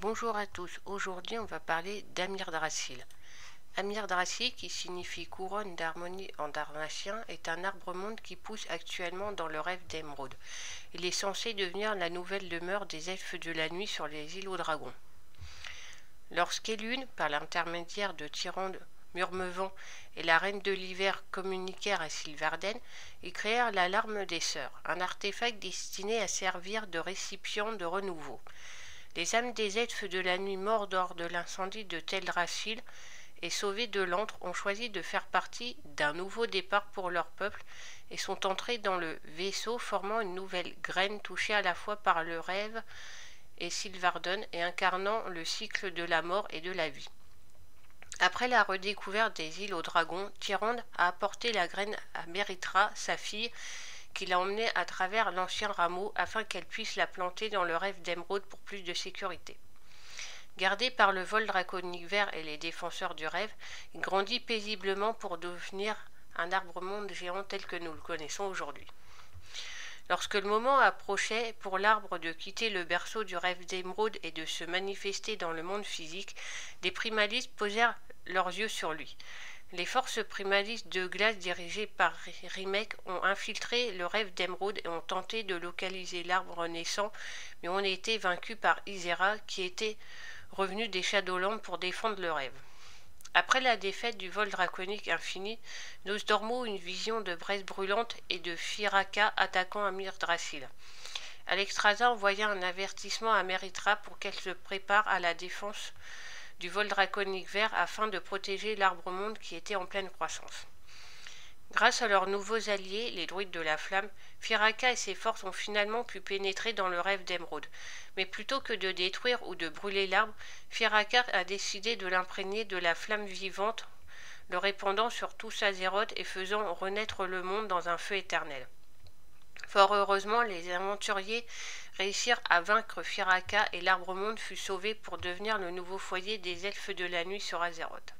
bonjour à tous. Aujourd'hui, on va parler d'Amir-Drasil. Amir-Drasil, qui signifie couronne d'harmonie en darnachien, est un arbre-monde qui pousse actuellement dans le rêve d'Émeraude. Il est censé devenir la nouvelle demeure des elfes de la nuit sur les îles aux dragons. Lorsqu'Elune, par l'intermédiaire de Tyrande, Murmevant et la reine de l'hiver communiquèrent à Sylvarden, ils créèrent la larme des sœurs, un artefact destiné à servir de récipient de renouveau. Les âmes des elfes de la nuit morts lors de l'incendie de Teldrassil et sauvés de l'antre ont choisi de faire partie d'un nouveau départ pour leur peuple et sont entrés dans le vaisseau formant une nouvelle graine touchée à la fois par le rêve et Sylvarden et incarnant le cycle de la mort et de la vie. Après la redécouverte des îles aux dragons, Tyrande a apporté la graine à Meritra, sa fille, qui l'a emmenée à travers l'ancien rameau afin qu'elle puisse la planter dans le rêve d'Émeraude pour plus de sécurité. Gardé par le vol draconique vert et les défenseurs du rêve, il grandit paisiblement pour devenir un arbre-monde géant tel que nous le connaissons aujourd'hui. Lorsque le moment approchait pour l'arbre de quitter le berceau du rêve d'Émeraude et de se manifester dans le monde physique, des primalistes posèrent leurs yeux sur lui. Les forces primalistes de glace dirigées par Rimek ont infiltré le rêve d'Émeraude et ont tenté de localiser l'arbre naissant, mais ont été vaincus par Ysera, qui était revenu des Shadowlands pour défendre le rêve. Après la défaite du vol draconique infini, Nosdormo eut une vision de braise brûlante et de Firaka attaquant Amir-Drasil. Alexstrasza envoya un avertissement à Meritra pour qu'elle se prépare à la défense du vol draconique vert afin de protéger l'arbre-monde qui était en pleine croissance. Grâce à leurs nouveaux alliés, les druides de la flamme, Firaka et ses forces ont finalement pu pénétrer dans le rêve d'Émeraude. Mais plutôt que de détruire ou de brûler l'arbre, Firaka a décidé de l'imprégner de la flamme vivante, le répandant sur tout Azeroth et faisant renaître le monde dans un feu éternel. Fort heureusement, les aventuriers réussirent à vaincre Firaka et l'arbre-monde fut sauvé pour devenir le nouveau foyer des elfes de la nuit sur Azeroth.